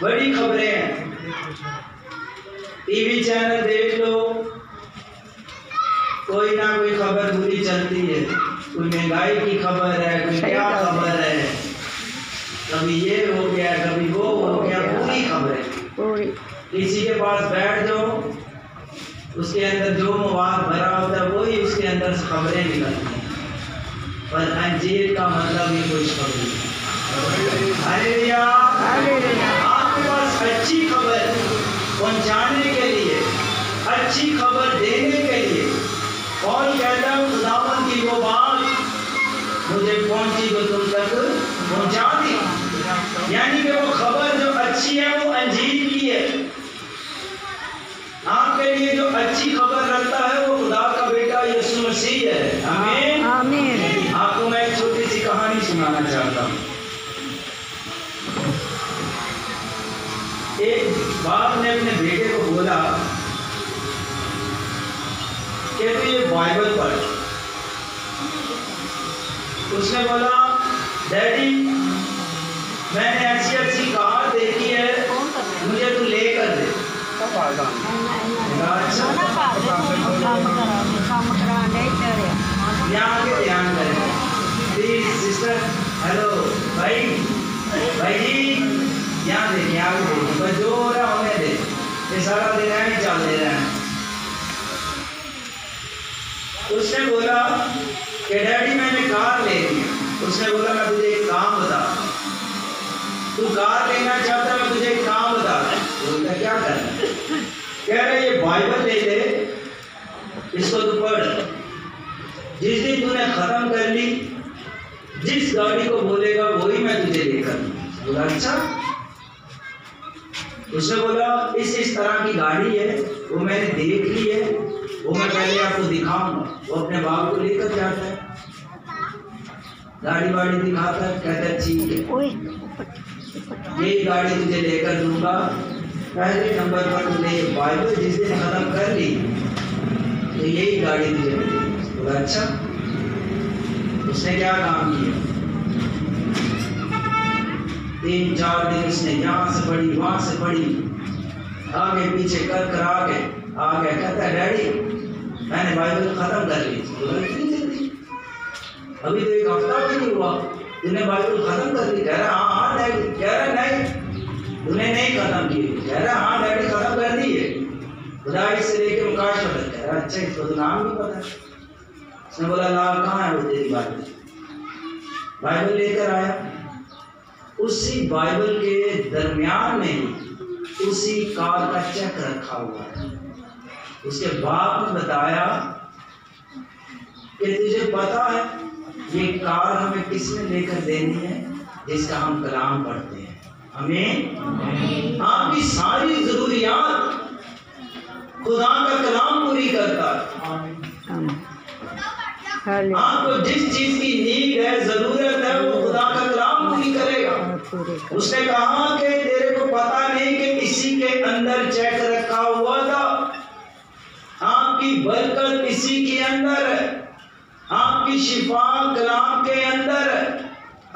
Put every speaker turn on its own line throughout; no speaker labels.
बड़ी खबरें हैं, टीवी चैनल देख लो, कोई ना कोई खबर बुरी चलती है, कोई महंगाई की खबर है, कोई क्या खबर है, कभी ये हो गया, कभी वो हो गया, पूरी खबरें। किसी के पास बैठ जाओ, उसके अंदर जो मवाद भरा होता है वही उसके अंदर से खबरें निकलती हैं, पर अंजीर का मतलब ही कुछ खबर नहीं। हालेलुया। आपके पास अच्छी खबर पहुंचाने के लिए, अच्छी खबर देने के लिए, कौन कहता है खुदावंद की वो बात मुझे पहुंची तो तुम तक पहुंचा दी। यानी कि वो खबर जो अच्छी है वो अंजीर की है। आपके लिए जो अच्छी खबर रखता है वो खुदा का बेटा यीशु मसीह है। आमीन आमीन। आपको मैं एक छोटी सी कहानी सुनाना चाहता हूँ। एक बाप ने अपने बेटे को बोला कि तू ये बाइबल पढ़। उसने बोला डैडी मैंने ऐसी अच्छी कार देखी है, मुझे तू लेकर दे। यहाँ के ध्यान करें प्लीज सिस्टर। हेलो भाई, भाई जी यहाँ देखिए, आगे देखिए, बस जो हो रहा होने दे, ये सारा दिन है ही चल दे रहे हैं। उसने बोला कि डैडी मैंने कार ले ली। उसने बोला मैं तुझे एक काम बता, तू कार लेना चाहता, मैं तुझे एक काम बता। बोलता क्या करना? कह रहे ये बाइबल ले ले, इसको तू पढ़। जिस दिन तूने खत्म कर ली, जिस गाड़ी को बोलेगा वही मैं तुझे लेकर। बोला अच्छा। उसने बोला इस तरह की गाड़ी है, वो मैंने देख ली है, वो मैं पहले आपको दिखाऊंगा। वो अपने बाप को लेकर जाता है, गाड़ी वाड़ी दिखाता है, कहता है ठीक है यही गाड़ी तुझे लेकर दूंगा। पहले नंबर पर तुझे ये बाइबल जिस दिन खत्म कर ली तो यही गाड़ी तुझे मिलेगी। बोला अच्छा। उसने क्या काम किया, 3-4 दिन उसने यहाँ से पढ़ी, वहां से पढ़ी, आगे पीछे कर आगे आ गया। कहता है डैडी मैंने बाइबल खत्म कर ली। अभी तो एक हफ्ता भी नहीं हुआ, तूने बाइबल खत्म कर ली। कह रहा हाँ डैडी। कह रहा नहीं तूने नहीं खत्म की। कह रहा हाँ डैडी खत्म कर दी है, खुदाई से लेके मुकाश तक। कह रहा अच्छा इसको तो नाम नहीं पता। उसने बोला नाम कहाँ है वो तेरी बाइबल? बाइबल लेकर आया। उसी बाइबल के दरमियान में उसी कार का चेक रखा हुआ है। उसके बाप ने बताया कि तुझे पता है ये कार हमें किसने लेकर देनी है? जिसका हम कलाम पढ़ते हैं। आमीन। आपकी सारी जरूरियात खुदा का कलाम पूरी करता है। आपको जिस चीज की नीड है, जरूरत है, वो खुदा का कलाम पूरी करेगा। उसने कहा कि तेरे को पता नहीं कि इसी के अंदर चेक रखा हुआ था। आपकी बरकत इसी के अंदर है, आपकी शिफा कलाम के अंदर है,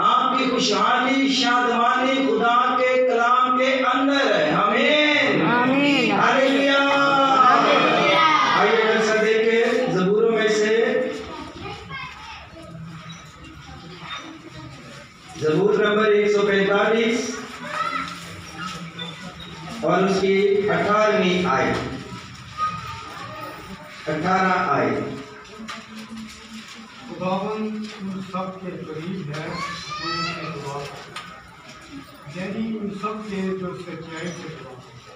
आपकी खुशहाली शादमानी खुदा के कलाम के अंदर है। आमीन आमीन। हालेलुया। आइए ऐसा देखें ज़बूरों में से ज़बूर नंबर 145 और उसकी 18वीं आयत, 18 आयत।
खुदावंद उन सब के करीब है उनसे दुआ कर, यानी उन सब के जो सच्चाई से दुआ करते,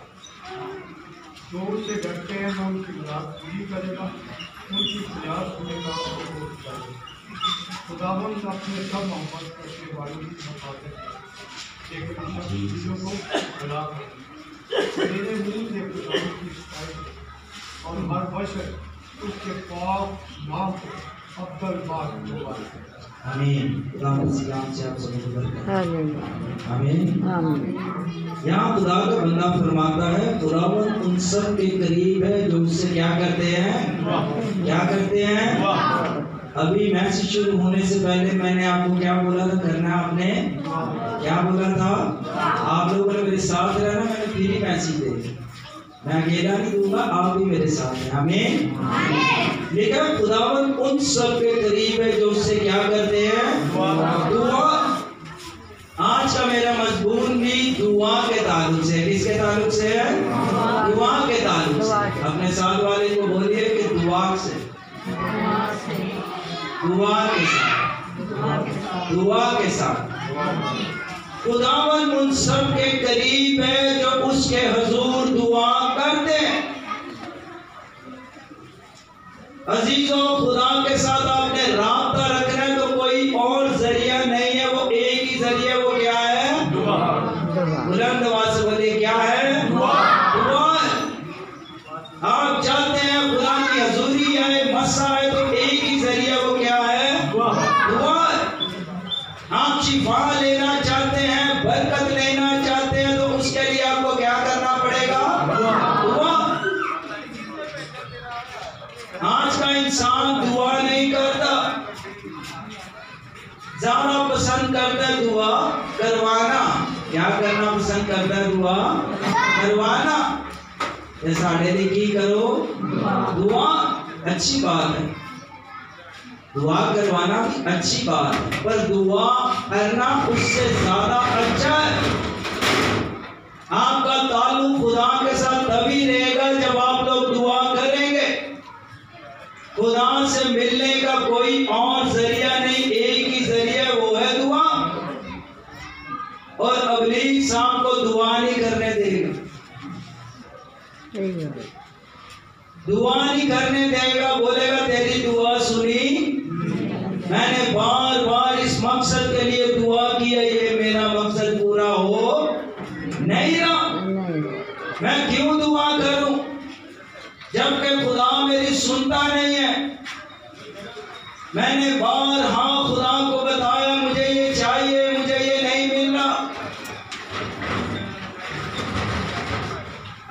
जो उससे डरते हैं वो उनकी मुराद पूरी करेगा, उनकी प्रयास होने का उनको करेगा। खुदावंद अपने सब मोहब्बत करने वालों की हिफाजत करे, लेकिन उन सब चीज़ों को भुला कर मेरे मुँह से खुदावंद की सताई और हर बशर उसके पाप नाम को अब्दुल बात मुबारक।
आमीन। खुदावंद सलाम से आप सबको बरकत। आमीन आमीन। यहाँ खुदा का बंदा फरमाता है खुदावंद उन सब के करीब है जो उससे क्या करते हैं? क्या करते हैं? अभी मैसेज शुरू होने से पहले मैंने आपको क्या बोला था करना? आपने क्या बोला था? आप लोगों ने मेरे साथ रहना, मैंने फिर ही मैसेज दे, मैं अकेला नहीं दूंगा, आप भी मेरे साथ हैं। हमें लेकिन खुदावन उन सब के करीब है जो उससे क्या करते हैं? दुआ। आज का मेरा मजबून भी दुआ के ताल्लुक से। किसके ताल्लुक से है? दुआ के ताल्लुक से। अपने साथ वाले को बोलिए कि दुआ से, दुआ के साथ, दुआ के साथ। खुदावन उन सब के करीब है जो उसके हुजूर दुआ करते हैं। अजीजों, खुदा के साथ आपने राब्ता रखना है तो कोई और जरिया नहीं है, वो एक ही जरिया, वो क्या है? दुआ। बुलंद आवाज से बोलिए, क्या है? दुआ। दुआ। आप चाहते हैं खुदा की हजूरी है, मसा है, तो एक ही जरिया, वो क्या है? दुआ। दुआ। आप शिफा लेना चाहते हैं, बरकत लेना चाहते हैं, तो उसके लिए आपको क्या करना पड़ेगा? दुआ। आज का इंसान दुआ नहीं करता, ज्यादा पसंद करता है दुआ करवाना। क्या करना पसंद करता है? दुआ करवाना। साढ़े लिए की करो? दुआ। अच्छी बात है, दुआ करवाना अच्छी बात है, पर दुआ करना उससे ज्यादा अच्छा है। आपका ताल्लुक खुदा के साथ तभी रहेगा जब आप लोग दुआ करेंगे। खुदा से मिलने का कोई और जरिया नहीं, एक ही जरिया, वो है दुआ। और अबलीस आपको दुआ नहीं करने देगा, दुआ नहीं करने देगा, बोलेगा तेरी दुआ सुनी, मैंने बार बार इस मकसद के लिए दुआ की है, ये मेरा मकसद पूरा हो नहीं रहा, मैं क्यों दुआ करूं जबकि खुदा मेरी सुनता नहीं है। मैंने बार हाँ खुदा को बताया मुझे ये चाहिए, मुझे ये नहीं मिल रहा।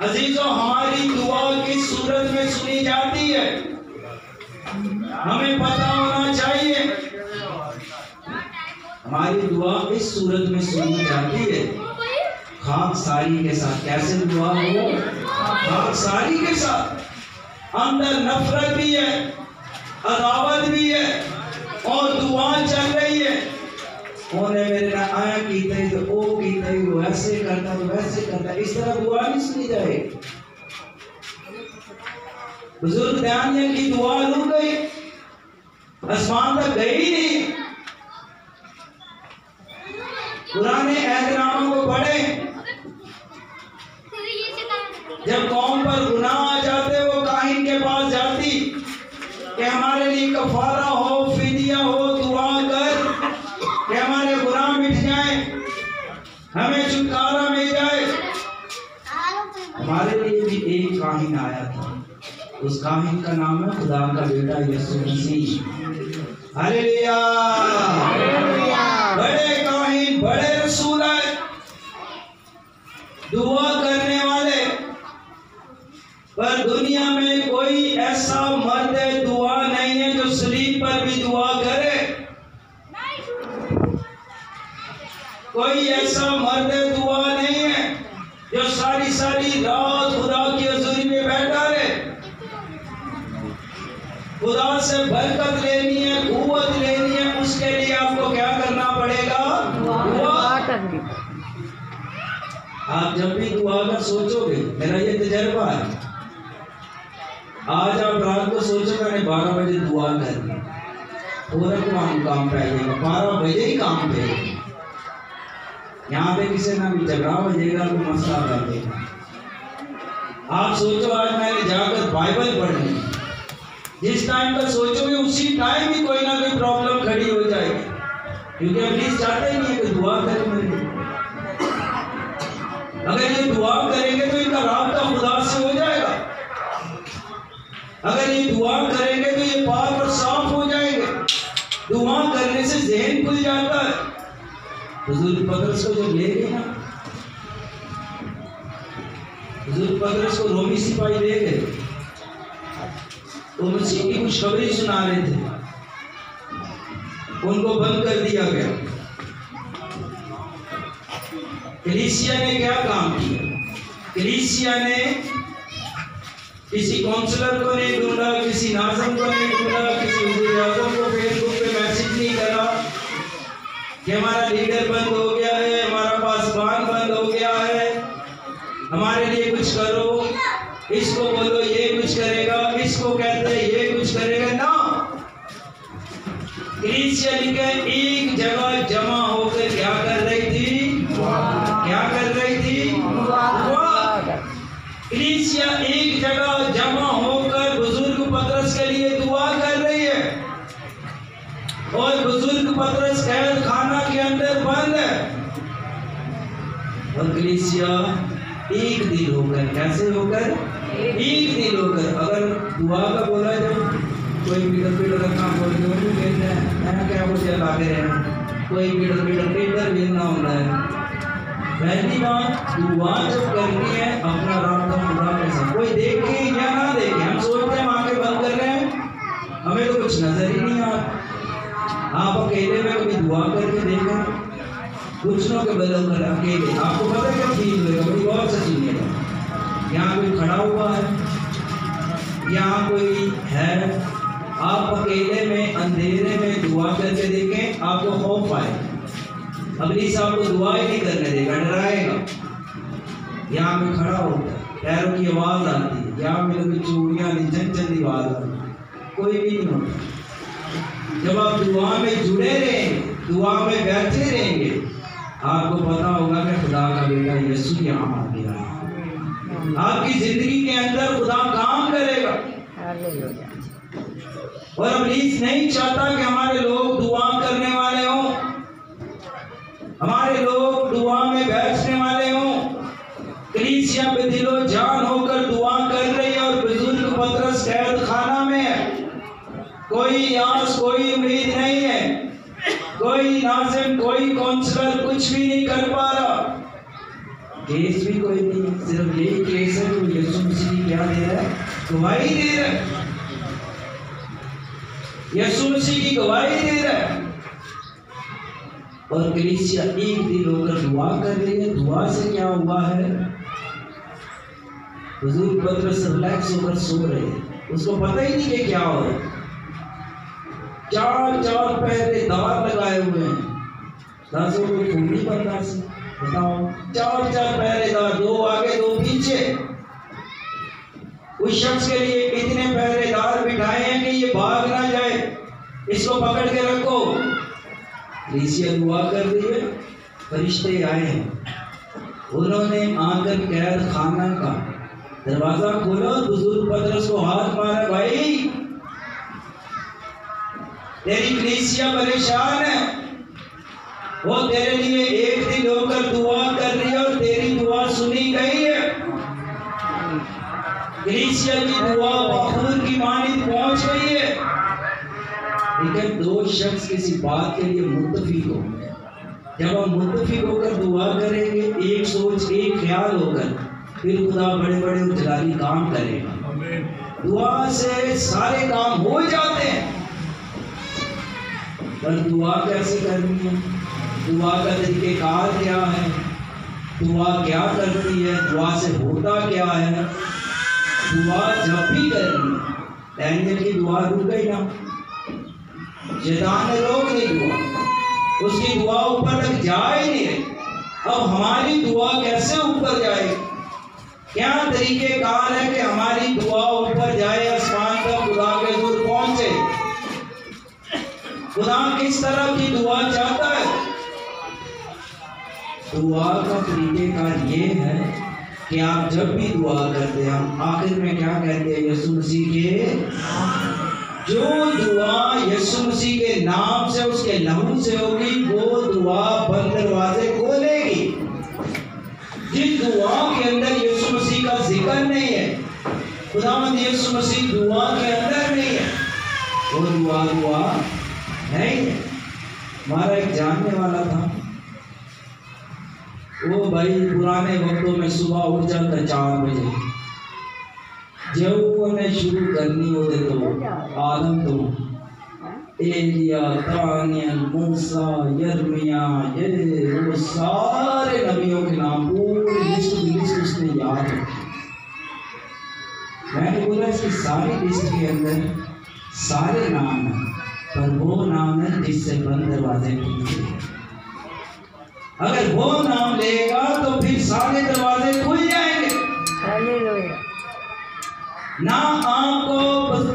अजीजों, हमारी दुआ किस सूरत में सुनी जाती है हमें पता होना चाहिए। हमारी दुआ इस सूरत में सुनी जाती है, खाकसारी के साथ। कैसे दुआ हो? खाकसारी के साथ। अंदर नफरत भी है, अदावत भी है, और दुआ चल रही है। उन्हें मेरे ना आया की थी तो ओ की थी, वो ऐसे करता तो वैसे करता, इस तरह दुआ नहीं सुनी जाएगी। बुजुर्ग दानियल की दुआ रुक गई, आसमान तक गई ही नहीं। पुराने अहदनामा को पढ़े, जब कौम पर गुनाह आ जाते वो काहिन के पास जाती कि हमारे लिए कफारा हो, फिदिया हो, दुआ कर कि हमारे गुनाह मिट जाए, हमें छुटकारा मिल जाए। हमारे लिए भी एक काहिन आया था, उस काहिन का नाम है खुदा का बेटा यीशु मसीह। हालेलुया। बड़े काहिन, बड़े रसूल आए, दुआ करने वाले, पर दुनिया में कोई ऐसा मर्द दुआ नहीं है जो सलीब पर भी दुआ करे। कोई ऐसा मर्द दुआ नहीं है जो सारी सारी रात खुदा की हजूरी में बैठा रहे। खुदा से बरकत लेनी है, कुव्वत लेनी है, उसके लिए आपको क्या करना पड़ेगा? दुआ करनी। आप जब भी दुआ का सोचोगे, मेरा ये तजर्बा है, आज आप रात को सोचो मैंने 12 बजे दुआ करनी, पूरा काम पे आइएगा, 12 बजे ही काम पे। यहाँ पे किसी ना भी झगड़ा बजेगा तो मसला कर देगा। आप सोचो आज मैंने जाकर बाइबल पढ़नी, जिस टाइम पर सोचोगे उसी टाइम ही कोई ना कोई प्रॉब्लम खड़ी हो जाएगी, क्योंकि अबलीस चाहते ही नहीं है कि दुआ करें। अगर ये दुआ करेंगे तो इनका राब्ता खुदा से हो जाएगा, अगर ये दुआ करेंगे तो ये पाक और साफ हो जाएंगे। दुआ करने से ज़हन खुल जाता है। हुजूर पतरस को जब ले गए ना, हुजूर पतरस को रोमी सिपाही ले गए, तो मसीह की खुशखबरी सुना रहे थे उनको बंद कर दिया गया। कलीसिया ने क्या काम किया? कलीसिया ने किसी काउंसलर को नहीं ढूंढा, किसी नाज़िम को नहीं ढूंढा, किसी वज़ीर आज़म को फेसबुक पे मैसेज नहीं करा कि हमारा लीडर बंद हो गया है, हमारा पासबान बंद हो गया है, हमारे लिए कुछ करो, इसको बोलो ये कुछ करेगा, इसको कहते हैं ये कुछ करेगा ना। कलीसिया लिखे एक जगह जमा होकर क्या कर रही थी? क्या कर रही थी? कलीसिया एक जगह जमा होकर बुजुर्ग पतरस के लिए दुआ कर रही है और बुजुर्ग पतरस कैद खाना के अंदर बंद है और कलीसिया एक दिल होकर, कैसे होकर? एक दिल होकर। अगर दुआ का बोला जब कोई पीटर रखना बोल कहते हैं मैं क्या मुझे लागे रहे, कोई पीटर मिलना होता है। पहली बात दुआ जब करनी है अपना रास्ता खुदा के साथ, कोई देखे या ना देखे, हम सोचते हैं आंखें बंद कर रहे हैं, हमें तो कुछ नजर ही नहीं आता। आप अकेले में कभी दुआ करके देखें, दूसरों के बदल कर अकेले, आपको पता क्या फील होगा? बड़ी बहुत सच्ची है। यहाँ कोई खड़ा हुआ है, यहाँ कोई है, आप अकेले में अंधेरे में दुआ करके देखें, आपको खौफ आए, अगली साहब को दुआ ही नहीं करने देगा, डराएगा। यहाँ पे खड़ा होता है, पैरों की आवाज आती है, यहाँ पे लोग चूड़ियाँ चंचल आवाज आती है, कोई भी नहीं होता। जब आप दुआ में जुड़े रहेंगे, दुआ में बैठे रहेंगे, आपको पता होगा कि खुदा का बेटा यीशु यहाँ आ गया है। आपकी जिंदगी के अंदर खुदा काम करेगा। और इब्लीस नहीं चाहता कि हमारे लोग दुआ करने वाले हों, हमारे लोग दुआ में बैठने वाले हों। कलीसिया पे दिलो जान होकर दुआ कर रही है और बुजुर्ग पतरस कैद खाना में है। कोई आस, कोई उम्मीद नहीं है, कोई नाज़िम, कोई काउंसलर कुछ भी नहीं कर पा रहा, केस भी कोई नहीं, सिर्फ यही केस है जो यीशु मसीह क्या दे रहा है? गवाही दे रहा है, यीशु मसीह की गवाही दे रहा है। और कलीसिया एक दिल होकर दुआ कर रही है। दुआ से क्या हुआ है? बुजुर्ग पतरस रिलैक्स होकर सो रहे हैं, उसको पता ही नहीं कि क्या हो रहा है। चार पहरेदार लगाए हुए हैं, दासों को खूनी बंदा से बताओ, चार पहरेदार, दो आगे दो पीछे। उस शख्स के लिए इतने पहरेदार बिठाए हैं कि ये भाग ना जाए, इसको पकड़ के रखो। कलीसिया दुआ कर रही है, फरिश्ते आए हैं, उन्होंने आकर कैद खाना का दरवाजा खोला और बुजुर्ग पतरस को हाथ मारा, भाई तेरी कलीसिया परेशान है, वो तेरे लिए एक दिन होकर दुआ कर रही है और तेरी दुआ सुनी गई है। कलीसिया की दुआ बखूर की मानिंद पहुंच गई है। लेकिन दो शख्स किसी बात के लिए मुत्तफिक हो, जब हम मुत्तफिक होकर दुआ करेंगे, एक सोच एक ख्याल होकर, फिर खुदा बड़े बड़े उजलाली काम करेगा। दुआ से सारे काम हो जाते हैं। पर दुआ कैसे करनी है? दुआ का तरीक़ेकार क्या है? दुआ क्या करती है? दुआ से होता क्या है? दुआ जब भी करनी है, डैनियल की दुआ रुक गई ना, शैतान ने रोक दी दुआ, उसकी दुआ ऊपर तक जा ही नहीं रही। अब हमारी दुआ कैसे ऊपर जाए? क्या तरीक़ेकार है कि हमारी दुआ ऊपर जाए, आसमान का खुदा के दूर पहुंचे? खुदा किस तरह की दुआ चाहता है? दुआ का तरीक़ेकार ये है कि आप जब भी दुआ करते हैं, हम आखिर में क्या कहते हैं? यीशु मसीह के, जो दुआ यीशु मसीह के नाम से, उसके लहू से होगी, वो दुआ बंद दरवाजे खोलेगी। जिस दुआ के अंदर यीशु मसीह का जिक्र नहीं है, खुदावंद यीशु मसीह दुआ के अंदर नहीं है, वो दुआ नहीं है। हमारा एक जानने वाला था, वो भाई पुराने वक्तों में सुबह उठ जाता 4 बजे, जब उन्हें शुरू करनी होते तो आदम तो एलिया, दानियल, मूसा, यर्मिया, ये वो सारे नबियों के नाम पूरी लिस्ट उसने याद रखी। मैंने बोला इसकी सारी लिस्ट के अंदर सारे नाम हैं, पर वो नाम है जिससे बंद दरवाजे खुलते हैं। अगर वो नाम लेगा तो फिर सारे दरवाजे खुल जाएंगे। ना आपको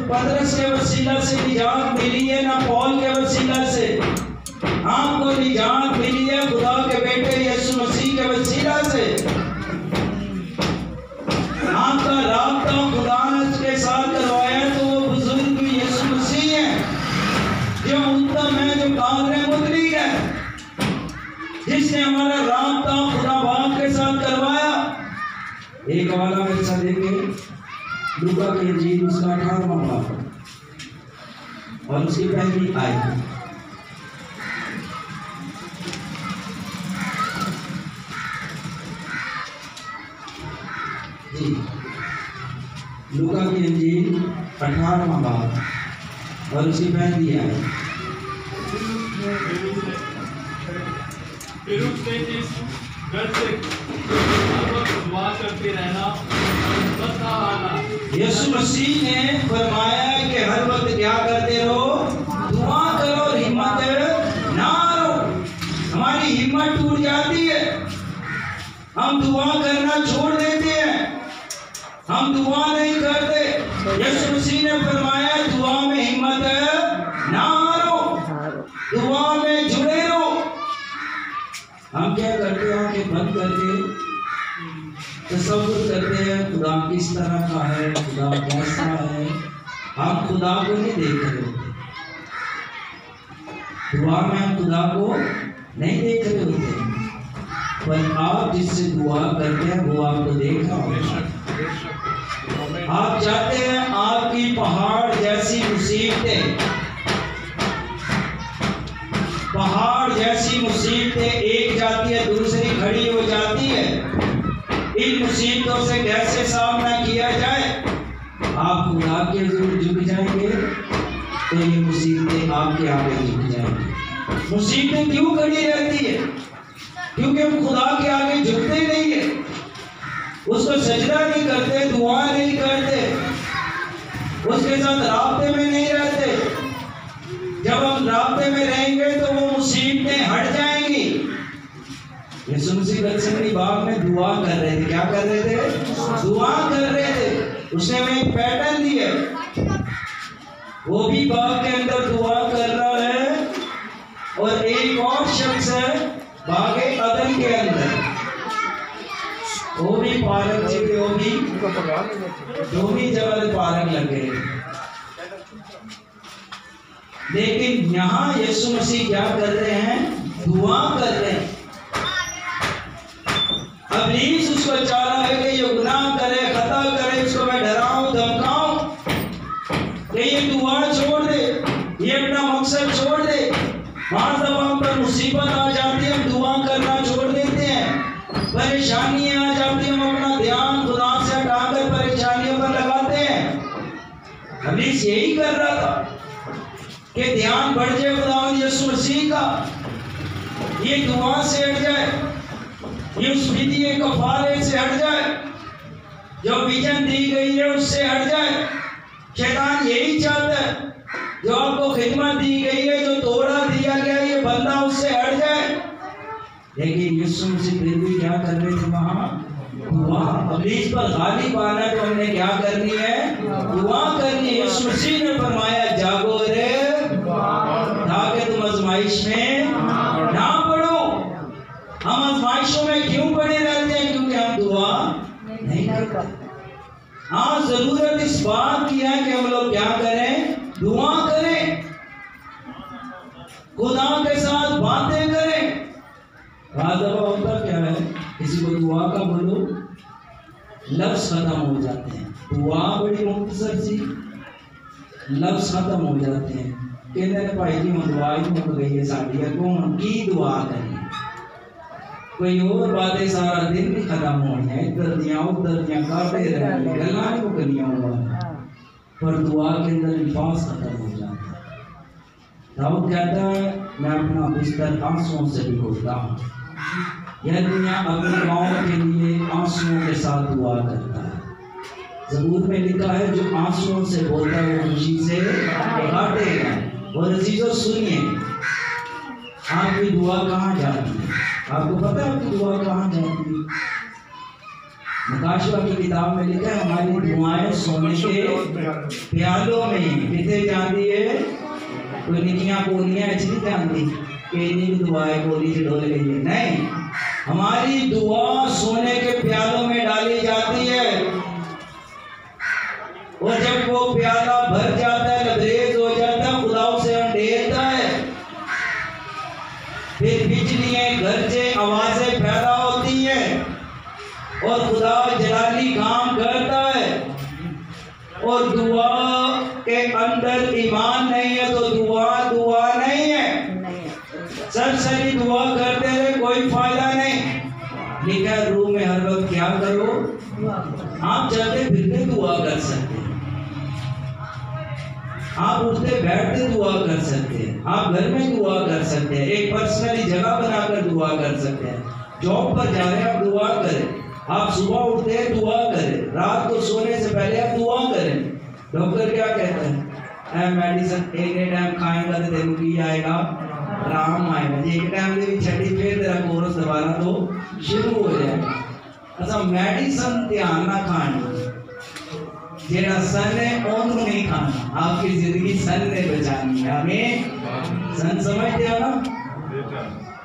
पतरस के वसीला से निजात मिली है, ना पौल के वसीला से। आपको निजात मिली है खुदा के बेटे यीशु मसीह के वसीला से। आपका राब्ता खुदा ने के साथ करवाया तो वो बुजुर्ग यीशु मसीह है, जो उत्तम है, जो काबिल मुतलक है, जिसने हमारा राब्ता खुदा बाप के साथ करवाया। एक वाला मेरे साथ देखे लूका की इंजील उसका 18वां बाब और उसकी पहली आयत। जी, लूका की इंजील 18वां बाब और उसकी पहली आयत।
फिर उसने इस घर से दुआ करते रहना बता आना।
यीशु मसीह ने फरमाया कि हर वक्त क्या करते रहो, दुआ करो और हिम्मत ना हारो। हमारी हिम्मत टूट जाती है, हम दुआ करना छोड़ देते हैं, हम दुआ नहीं करते। यीशु मसीह ने फरमाया दुआ में हिम्मत ना हारो, दुआ में जुड़े रहो। हम क्या करते हैं कि बंद करके तसव्वुर करते हैं खुदा किस तरह का है, खुदा कैसा है। हम खुदा को नहीं देख रहे होते, दुआ में हम खुदा को नहीं देख रहे होते, पर आप जिससे दुआ करते हैं वो आपको देख रहा होगा। आप चाहते हैं आपकी पहाड़ जैसी मुसीबतें, पहाड़ जैसी मुसीबतें एक जाती है दूसरी खड़ी हो जाती है, इन मुसीबतों से कैसे सामना किया जाए। आप खुदा के हुजूर झुक जाएंगे तो ये मुसीबतें आपके आगे झुक जाएंगी। मुसीबतें क्यों खड़ी रहती है? क्योंकि हम खुदा के आगे झुकते नहीं है, उसको सजदा नहीं करते, दुआ नहीं करते, उसके साथ राब्ते में नहीं रहते। जब हम राब्ते में रहेंगे तो वो मुसीबतें हट जाएंगी। यीशु मसीह गतसेमनी बाग में दुआ कर रहे थे। क्या कर रहे थे? दुआ कर रहे थे। उसने हमें एक पैटर्न दिया, वो भी बाग के अंदर दुआ कर रहा है और एक और शख्स है बागे अदन के अंदर, वो भी पार्क जगह, वो भी दोनों जगह पार्क लगे। लेकिन यहाँ यीशु मसीह क्या कर रहे हैं? दुआ कर रहे हैं। इब्लीस उसको चाह रहा है कि ये गुनाह करे, खता करे, इसको मैं डराऊं धमकाऊं कि ये दुआ छोड़ दे, ये अपना मकसद छोड़ दे। बाज़ दफा हम पर मुसीबत आ जाती है, हम दुआ करना छोड़ देते हैं, परेशानियां आ जाती है, हम अपना ध्यान खुदा से हटाकर परेशानियों पर लगाते हैं। इब्लीस यही कर रहा था कि ध्यान बढ़ जाए खुदावंद यीशु मसीह का, ये दुआ से हट जाए, ये उस विधि कफारे से हट जाए, जो विजन दी गई है उससे हट जाए। शैतान यही चाहता है, जो आपको खिदमत दी गई है, जो तोड़ा दिया गया ये बंदा उससे हट जाए। लेकिन यीशु मसीह फिर भी क्या कर रहे थे? वहां दुआ। इब्लीस पर गालिब आना तो हमने क्या करनी है? दुआ करनी है। यीशु मसीह ने फरमाया जागो रे ताकि तुम आजमाइश में ना पड़ो। हम आजमाइशों में क्यों पड़े रहते हैं? क्योंकि हम दुआ नहीं करते। हाँ, जरूरत इस बात की है कि हम लोग क्या करें? दुआ करें, खुदा के साथ बातें करें। होता क्या है, किसी को दुआ का बोलो, लफ्ज खत्म हो जाते हैं। दुआ बड़ी मुख्तसर सी, लफ्ज खत्म हो जाते हैं। कहते भाई जी हम दुआ ही मुक गई है साड़ी, कौन की दुआ करें? कोई और बातें सारा दिन नहीं खत्म होनी है, इधर दियाँ उधर दियाँ करते रहेंगे, गल्ला नहीं मुकनियाँ हुआ, पर दुआ के अंदर अल्फाज खत्म हो जाते हैं। दाऊद कहता है मैं अपना बिस्तर आंसुओं से भिगोता हूँ। यह दुनिया अपने गाँव के लिए आंसुओं के साथ दुआ करता है। ज़बूर में लिखा है जो आंसुओं से बोलता है वो खुशी से काटेगा। और अजीजों सुनिए, आपकी दुआ कहाँ जाती है? आपको पता है आपकी दुआ कहाँ जाती है? नकाशवा की किताब में लिखा है हमारी दुआएं सोने के प्यालों में कितने जाती है। कोई निकियां बोलियां ऐसी नहीं जानती कि इन्हीं दुआएं बोली से डोल गई है, नहीं, हमारी दुआ सोने के प्यालों में डाली जाती है। और जब वो प्याला भर जाता है, लबरेज हो जाता है, खुदा उसे अंधेरता है, फिर बिजलियां गरजे आवाजें पैदा होती हैं और खुदा जलाली काम करता है। और दुआ के अंदर ईमान नहीं है तो दुआ नहीं है। सरसरी दुआ करते रहे कोई फायदा नहीं। लिखा रूह में हर वक्त क्या करो, आप चलते फिरते दुआ कर सकते हैं, आप उठते बैठते दुआ कर सकते हैं, आप घर में दुआ कर सकते हैं, एक पर्सनली जगह बनाकर दुआ कर सकते हैं, जॉब पर जा रहे हैं आप दुआ करें, आप सुबह उठते हैं दुआ करें, रात को सोने से पहले आप दुआ करें। डॉक्टर क्या कहते हैं, मेडिसिन एक टाइम खाएगा तो तेरे की आएगा आराम आएगा, एक टाइम भी छठी फिर तेरा कोर्स दोबारा तो शुरू हो जाएगा। अच्छा मेडिसिन ध्यान ना खानी, जेड़ा सन है ओनू नहीं खाना, आपकी जिंदगी सन ने बचानी है। हमें सन समझते हो ना,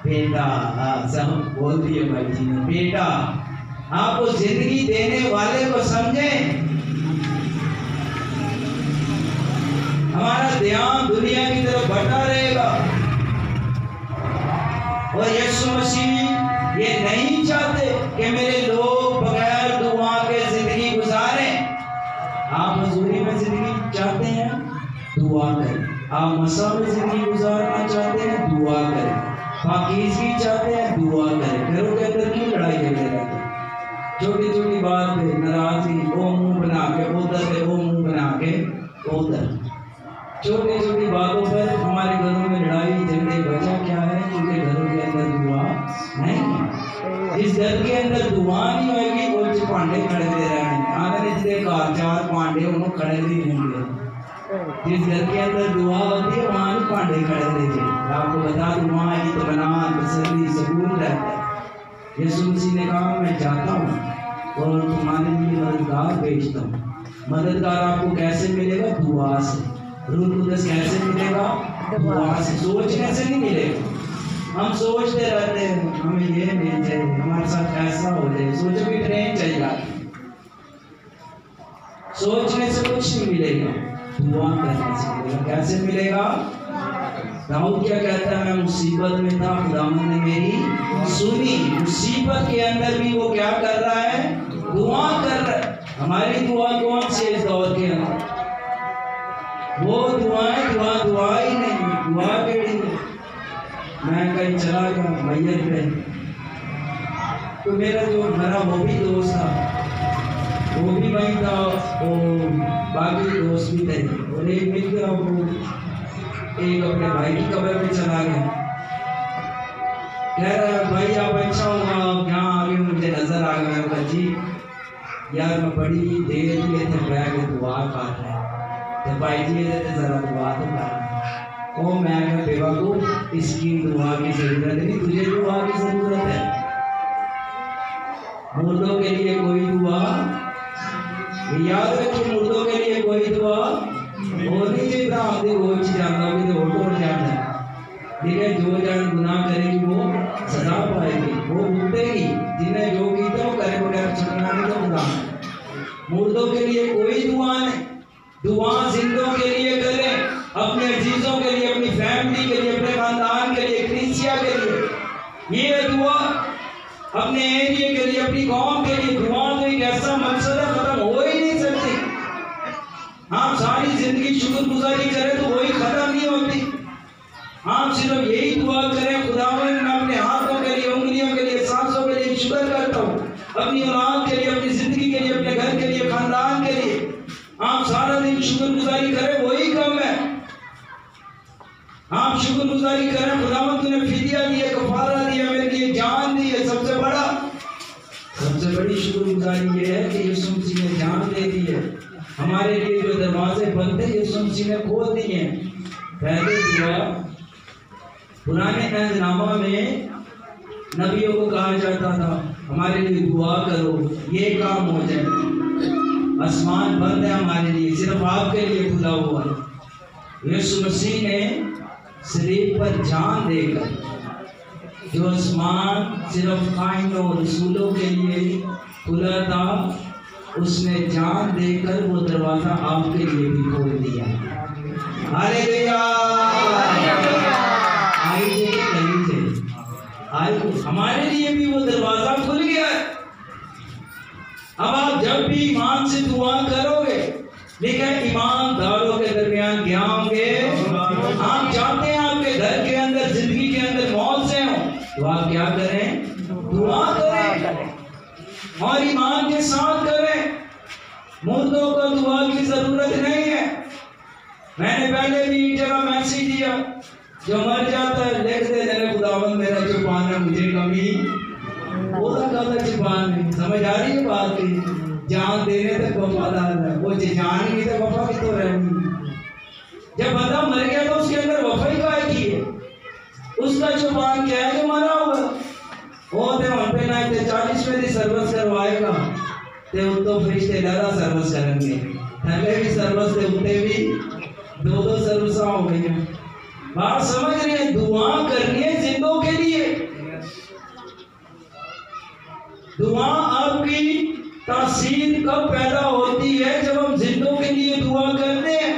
बेटा, हाँ सब बोल दिए भाई जी ने, बेटा आपको जिंदगी देने वाले को समझे। हमारा ध्यान दुनिया की तरफ बढ़ता रहेगा और यीशु मसीह ये नहीं चाहते कि मेरे लोग बगैर दुआ के जिंदगी गुजारें। आप मजदूरी में जिंदगी चाहते हैं, दुआ करें। आप मसा में जिंदगी गुजारना चाहते हैं, दुआ करें। पाकीज़गी चाहते हैं, दुआ करें। घरों के अंदर क्यों लड़ाई झगड़े रहते हैं? छोटी छोटी बात पे नाराजगी, वो मुंह बना के उधर से, वो मुंह बना के उधर, छोटी छोटी बातों पर हमारे घरों में लड़ाई झगड़े। वजह क्या है? क्योंकि घरों के अंदर दुआ नहीं है। इस घर के अंदर दुआ नहीं होगी, कुछ भांडे खड़े रहेंगे, आने जिसके घर 4 भांडे उन्होंने खड़े नहीं होंगे। जिस घर के अंदर दुआ होती है वहाँ भी भांडे खड़े रहेंगे। आपको बता दूं वहाँ इत्मीनान, तसल्ली, सुकून रहता है। यीशु मसीह ने कहा मैं जाता हूँ और तुम्हारे लिए मददगार भेजता हूँ। मददगार आपको कैसे मिलेगा? दुआ से। रूह कुदस कैसे मिलेगा? दुआ से। सोचने से नहीं मिलेगा। हम सोचते रहते हैं हमें ये नहीं चाहिए, हमारे साथ ऐसा हो जाए, सोचो भी ट्रेन चाहिए। सोचने से कुछ नहीं मिलेगा, दुआ करने से मिलेगा। कैसे मिलेगा? दाऊद क्या कहता है? मैं मुसीबत में था, खुदावंद ने मेरी सुनी। मुसीबत के अंदर भी वो क्या कर रहा है? दुआ कर रहा है। हमारी दुआ कौन सी है इस दौर के अंदर? वो दुआएं दुआ ही नहीं, दुआ के लिए मैं कहीं चला गया मैयर पे, तो मेरा जो मेरा वो भी दोस्त था, वो भी वहीं था, वो बाकी दोस्त भी थे, और एक मिल गया, वो एक अपने भाई की कब्र पे चला गया। कह रहा है भाई आप अच्छा हुआ यहाँ आगे मुझे नजर आ गया। जी यार मैं बड़ी देर के थे बैठ के दुआ कर रहा है, तो भाई जी जरा दुआ तो कर। ओ मैं क्या बेवकूफ, इसकी दुआ की जरूरत नहीं, तुझे दुआ की जरूरत है। मुर्दों के लिए कोई दुआ, याद रखिए मुर्दों के लिए कोई दुआ वो नहीं चाहिए। आपने वो चीज जानना भी तो ऑटो जाना है, ठीक है। जो जान गुनाह करेगी वो सजा पाएगी, वो उठेगी। जिन्हें जो कीता वो करे बगैर छुटना नहीं तो गुनाह। मुर्दों के लिए कोई दुआ नहीं। दुआ जिंदों के लिए करें, अपने अजीजों के लिए, अपनी फैमिली के लिए, अपने खानदान के लिए, कलीसिया के लिए। ये दुआ अपने एरिया के लिए, अपनी कौम के लिए। दुआ तो एक ऐसा मकसद है, खत्म हो ही नहीं सकती। आप सारी जिंदगी शुक्रगुजारी करें तो वही खत्म नहीं होती। आप सिर्फ यही दुआ करें, खुदावंद मैं अपने हाथों के लिए, उंगलियों के लिए, सांसों के लिए शुक्र करता हूँ, अपनी औलाद के लिए, अपनी जिंदगी के लिए, अपने घर के लिए, खानदान के लिए। आप सारा दिन शुक्रगुजारी करें, वही कम है। आप शुक्रगुजारी करें, खुदावंद तूने फिदिया दिया, कफारा दिया, मेरे लिए जान दी है। सबसे बड़ी शुक्रगुजारी ये है कि यीशु मसीह ने जान दे दी है। हमारे लिए जो दरवाजे बंद थे यीशु मसीह ने खोल दिए। पहले दुआ पुराने अहदनामा में नबियों को कहा जाता था हमारे लिए दुआ करो, ये काम हो जाए। आसमान बंद है हमारे लिए, सिर्फ आपके लिए खुला हुआ है। यीशु मसीह ने शरीर पर जान देकर जो आसमान सिर्फ कायनों और रसूलों के लिए खुला था, उसने जान देकर वो दरवाजा आपके लिए भी खोल दिया। हालेलुया। हमारे लिए भी वो दरवाजा खुल गया है। अब आप जब भी ईमान से दुआ करोगे, लेकिन ईमानदारों के दरमियान क्या होंगे? आप चाहते हैं आपके घर के अंदर, जिंदगी के अंदर मौत से हो, तो आप क्या करें? दुआ करें और ईमान के साथ करें। मुर्दों को दुआ की जरूरत नहीं है। मैंने पहले भी एक जगह मैसेज दिया, जो मर जाता है लिख दे देने खुदावंद मेरा जुबान है, मुझे कमी जुबान है। समझ आ रही है बात की? जान देने तक वफादार है, वो जान ही नहीं तो वफा की तो रहनी। जब बंदा मर गया तो उसके अंदर वफा ही काय की है? उसका जुबान क्या है जो मरा हुआ? वो ते हम पे ना 40 में सर्विस करवाएगा ते तो फरिश्ते दादा सर्विस करेंगे। पहले भी सर्विस थे, उतने भी 2-2 सर्विस हो गई हैं। बात समझ रहे हैं? दुआ करनी है जिंदों के लिए। दुआ आपकी तासीर कब पैदा होती है? जब हम जिंदों के लिए दुआ करते हैं।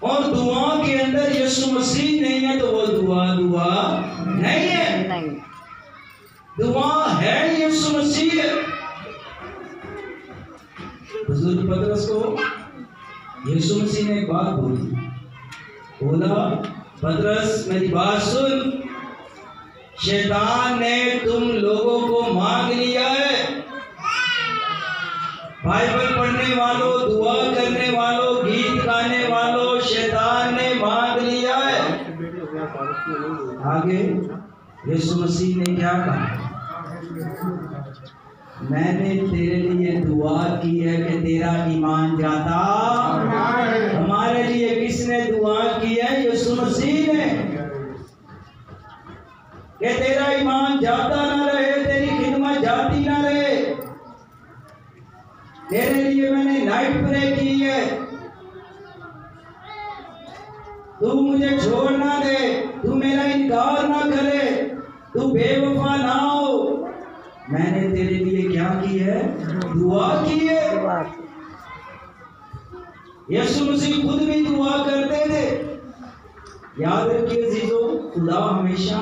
और दुआ के अंदर यीशु मसीह नहीं है तो वो दुआ नहीं है। दुआ है यीशु मसीह। हुजूर पतरस को यीशु मसीह ने एक बात बोला, पतरस मेरी बात सुन, शैतान ने तुम लोगों को मांग लिया है। बाइबल पढ़ने वालों, दुआ करने वालों, गीत गाने वालों, शैतान ने मांग लिया है। आगे यीशु मसीह ने क्या कहा? मैंने तेरे लिए दुआ की है कि तेरा ईमान जाता। हमारे लिए किसने दुआ की है? यीशु मसीह ने, कि तेरा ईमान जाता ना रहे, तेरी खिदमत जाती ना रहे। तेरे लिए मैंने नाइट प्रे की है, तू मुझे छोड़ ना दे, तू मेरा इनकार ना करे, तू बेवफा ना हो। मैंने तेरे लिए क्या की है? दुआ की है। यीशु मसीह खुद भी दुआ करते थे। याद रखिए अजीजों, खुदा हमेशा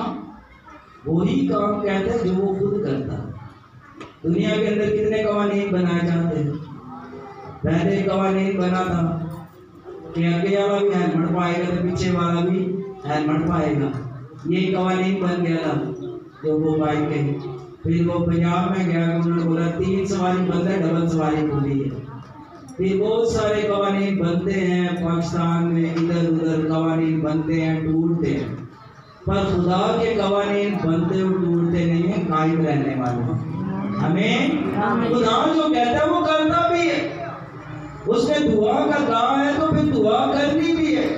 वही काम कहता है जो वो खुद करता है। दुनिया के अंदर कितने कवानीन बनाए जाते हैं? पहले कवानीन बना था कि आगे वाला भी हेलमेट पाएगा तो पीछे वाला भी हेलमेट पाएगा। ये कवानीन बन गया था जो वो बाइक के। फिर वो पंजाब में गया, उन्होंने बोला 3 सवारी बंद है, डबल सवारी खुली है। फिर बहुत सारे कवानीन बनते हैं पाकिस्तान में, इधर उधर कवानीन बनते हैं, टूटते हैं, पर खुदा के कवानीन बनते और टूटते नहीं है, कायम रहने वाले। हमें खुदा जो कहता है वो करना भी है। उसने दुआ का कहा है तो फिर दुआ करनी भी है।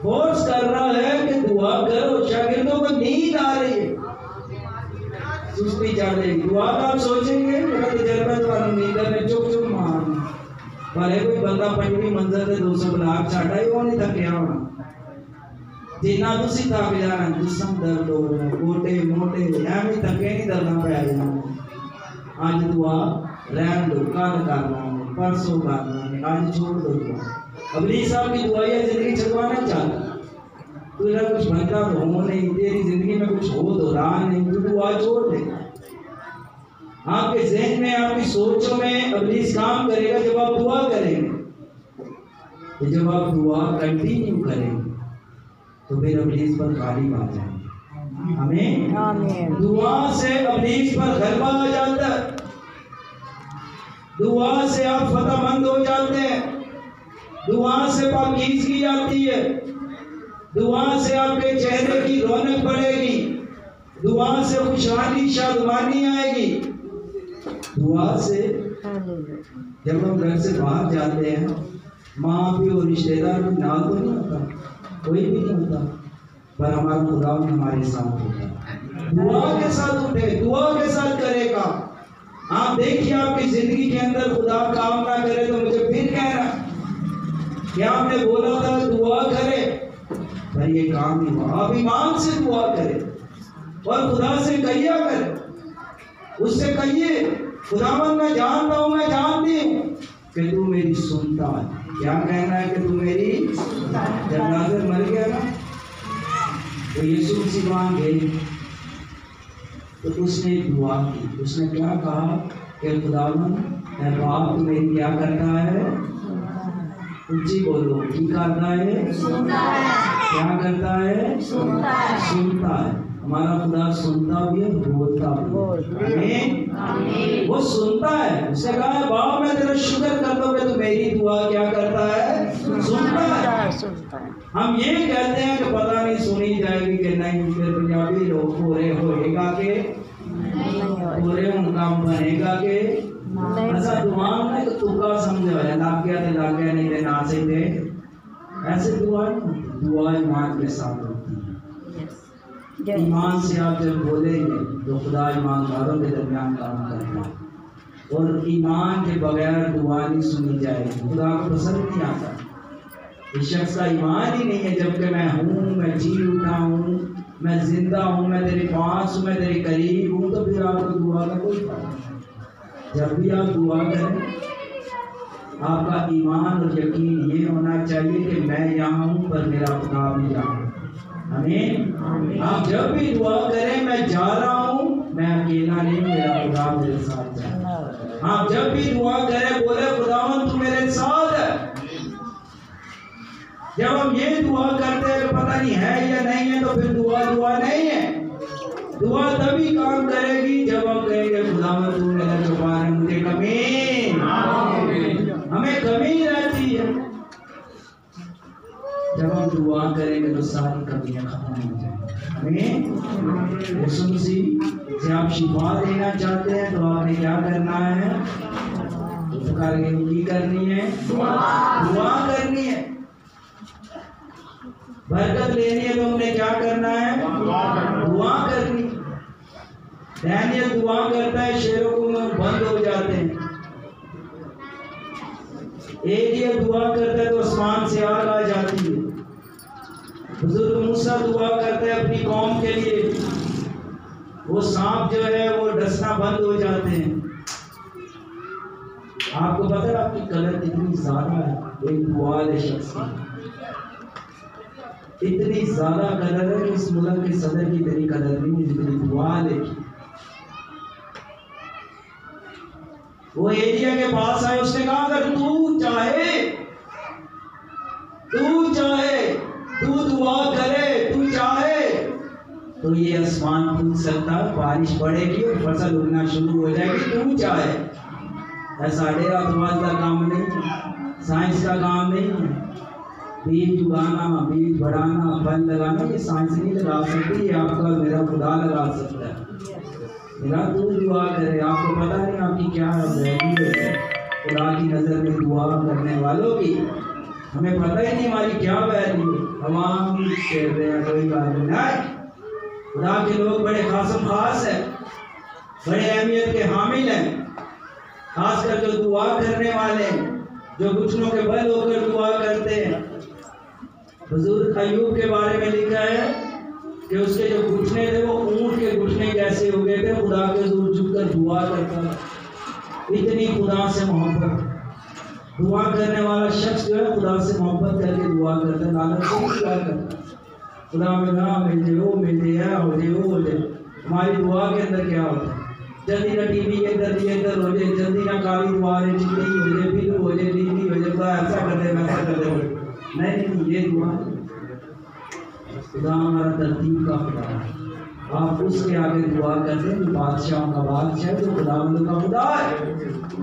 फोर्स कर रहा है कि दुआ करो। शागिर्दों को नींद आ रही है, सुस्ती चल रही, दुआ का आप सोचेंगे मेरा तजर्बा तो नींद में चुप चुप मारना। भले कोई बंदा 5वीं मंजिल से 200 ब्लॉक छाड़ा ही वो नहीं थकिया होना। जिन्ना तुसी थक जाना, जिसम दर्द हो रहा, गोटे मोटे एवं थके नहीं दर्दा पै जाना। आज दुआ रहन दो, कल करना, परसों करना, आज छोड़ दो दुआ। अबली साहब की दुआएं जिंदगी छुड़वाना चाहता, तुझे कुछ बनता तो हो नहीं, तेरी जिंदगी में कुछ हो तो रहा नहीं, तू दुआ छोड़ दे। आपके ज़हन में, आपकी सोचों में अबलीस काम करेगा जब आप दुआ करेंगे। तो जब आप दुआ कंटिन्यू करेंगे तो फिर अबलीस पर गालिब आ जाएंगे। हमें दुआ से अबलीस पर गलबा आ जाता है। दुआ से आप फतहमंद हो जाते हैं। दुआ से पाकीज़गी आती है, दुआ से आपके चेहरे की रौनक बढ़ेगी, दुआ से खुशहाली शादमानी आएगी। दुआ से जब हम घर से बाहर जाते हैं, माँ भी और रिश्तेदार भी नाल तो नहीं होता, कोई भी नहीं होता, पर हमारा खुदा भी हमारे साथ होता है। दुआ के साथ उठे, दुआ के साथ करेगा। आप देखिए आपकी जिंदगी के अंदर खुदा काम ना करे तो मुझे फिर कहना क्या आपने बोला था दुआ करे, पर ये काम नहीं हुआ। आप ईमान से दुआ करें और खुदा से कहिया करें, उससे कहिए खुदावन मैं जानता हूँ, मैं जानती हूँ कि तू मेरी सुनता है। क्या कहना है कि तू मेरी, जब नाज़र मर गया ना तो यीशु मसीह वहाँ गए तो उसने दुआ की, उसने क्या कहा कि खुदावन बाप मेरी क्या करता है, ऊंची बोलो, की करता है, सुनता है। क्या करता है, सुनता है। हमारा खुदा सुनता भी है, बोलता भी है। वो सुनता है। उसने कहा है बाप मैं तेरा शुक्र करता हूँ कि तू मेरी दुआ क्या करता है, सुनता है। हम ये कहते हैं कि पता नहीं सुनी जाएगी कि नहीं, फिर पंजाबी लोग पूरे होएगा के पूरे उनका बनेगा के ऐसा दुआ में तुका समझो है, लाग गया तो लाग गया, नहीं तो ना से थे। ऐसे दुआ दुआ ईमान के साथ होती है। ईमान से आप जब बोलेंगे तो खुदा ईमानदारों के दरमियान काम करता है, और ईमान के बगैर दुआ नहीं सुनी जाएगी। खुदा को पसंद नहीं आता। इस शख्स का ईमान ही नहीं है, जबकि मैं हूँ, मैं जी उठा हूँ, मैं जिंदा हूँ, मैं तेरे पास हूँ, मैं तेरे करीब हूँ, तो फिर आपको दुआ का कोई फायदा नहीं। जब भी आप दुआ करें आपका ईमान और यकीन ये होना चाहिए कि मैं यहाँ हूँ पर मेरा खुदा भी यहाँ है। आमीन। आप जब भी दुआ करें मैं जा रहा हूँ, मैं अकेला नहीं, मेरा खुदा मेरे साथ है। आप जब भी दुआ करें बोले खुदावन तू मेरे साथ है। जब हम ये दुआ करते हैं कि पता नहीं है या नहीं है, तो फिर दुआ नहीं है। दुआ तभी काम करेगी जब हम कहेंगे खुदावन तू मेरा जुबान है, मुझे कमी, हमें कमी रहती है। जब हम दुआ करेंगे तो सारी कमियां खत्म हो जाएंगी। यीशु मसीह से आप शिफा देना चाहते हैं तो आपने क्या करना है, की करनी है, दुआ करनी है। बरकत लेनी है तो हमने क्या करना है, दुआ करनी। डैनियल दुआ करता है, शेरों को बंद हो जाते हैं। एलिया दुआ करता है तो आसमान से आग आ जाती है। बुजुर्ग मूसा दुआ करता है अपनी कौम के लिए, वो सांप जो है वो डसना बंद हो जाते हैं। आपको पता है आपकी कदर इतनी ज्यादा है, एक दुआ वाले शख्स की इतनी ज्यादा कदर है कि इस मुल्क के सदर की इतनी कदर नहीं है जितनी दुआ वाले की। वो एलिया के पास आए, उसने कहा अगर तू चाहे, तू दुआ करे, तू चाहे तो ये आसमान खुल सकता है, बारिश पड़ेगी और फसल उगना शुरू हो जाएगी। तू चाहे। साढ़े आत्माज का काम नहीं है, साइंस का काम नहीं है। बीज उगाना, बीज बढ़ाना, फल लगाना ये साइंस नहीं लगा सकती, ये आपका मेरा खुदा लगा सकता है। मेरा तू दुआ करे। आपको पता नहीं आपकी क्या वैल्यू है खुदा की नज़र में दुआ करने वालों की। हमें पता ही नहीं हमारी क्या वैल्यू है। हम कह रहे हैं कोई बात नहीं। खुदा के लोग बड़े खासम खास है, बड़े अहमियत के हामिल हैं, खासकर जो दुआ करने वाले हैं, जो घुटनों के बल होकर दुआ करते हैं। बुजुर्ग अय्यूब के बारे में लिखा है कि उसके जो घुटने थे वो ऊंट के घुटने जैसे हो गए थे। खुदा के दूर झुककर दुआ करता, इतनी खुदा से मोहब्बत। दुआ करने वाला शख्स जो है खुदा से मोहब्बत करके दुआ करता है, लालच से दुआ करता है। खुदा मेरा मिल जाए, वो मिल जाए, हो जाए, वो हो जाए। हमारी दुआ के अंदर क्या होता है, जल्दी ना टीवी के अंदर हो जाए, जल्दी ना काली दुआर चिड़ी हो जाए, फिर हो जाए, नीली हो जाए, ऐसा कर दे वैसा कर दे। नहीं, ये दुआ खुदा हमारा तरतीब का खुदा है। आप उसके आगे दुआ करते हैं जो बादशाहों का बादशाह है, जो खुदावंद का खुदा है,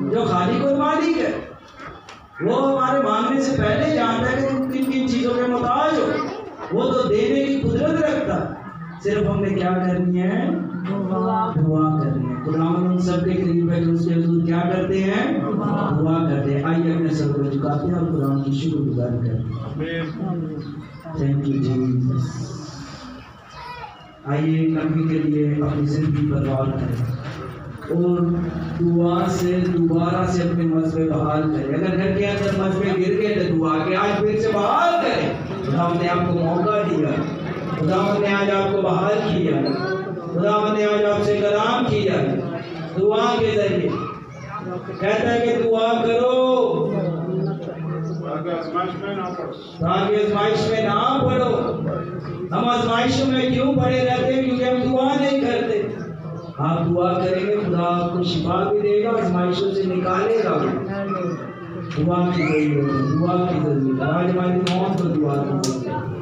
जो खालिक और मालिक है। वो हमारे मांगने से पहले जानता है कि तुम किन किन चीजों के मोहताज हो। वो तो देने की कुदरत रखता, सिर्फ हमने क्या करनी है, दुआ करनी है। खुदावंद उन सबके करीब है जो उसके हुजूर क्या करते हैं, दुआ करते हैं। आइए अपने सर को झुकाते हैं और खुदावंद की शुक्रगुजार करते हैं। Thank you Jesus. आइए नबी के लिए अपनी जिंदगी बर्बाद करें और दुआ से दोबारा से अपने मजबे बहाल करें। अगर घर के अंदर मजबे गिर गए तो दुआ के आज फिर से बहाल करें। खुदावंद ने आपको मौका दिया, खुदावंद ने आज आपको बहाल किया, खुदावंद ने आज आपसे कलाम किया दुआ के जरिए। कहता है कि दुआ करो ताकि आजमाइश में ना पड़ो। हम आजमाइशों में क्यों पड़े रहते हैं? क्योंकि हम दुआ नहीं करते। आप दुआ करेंगे, खुदा आपको शिफा भी देगा, आजमाइशों से निकालेगा। दुआ की जरूरत है, दुआ की जरूरत है। आज हमारी मौत पर दुआ की जरूरत है।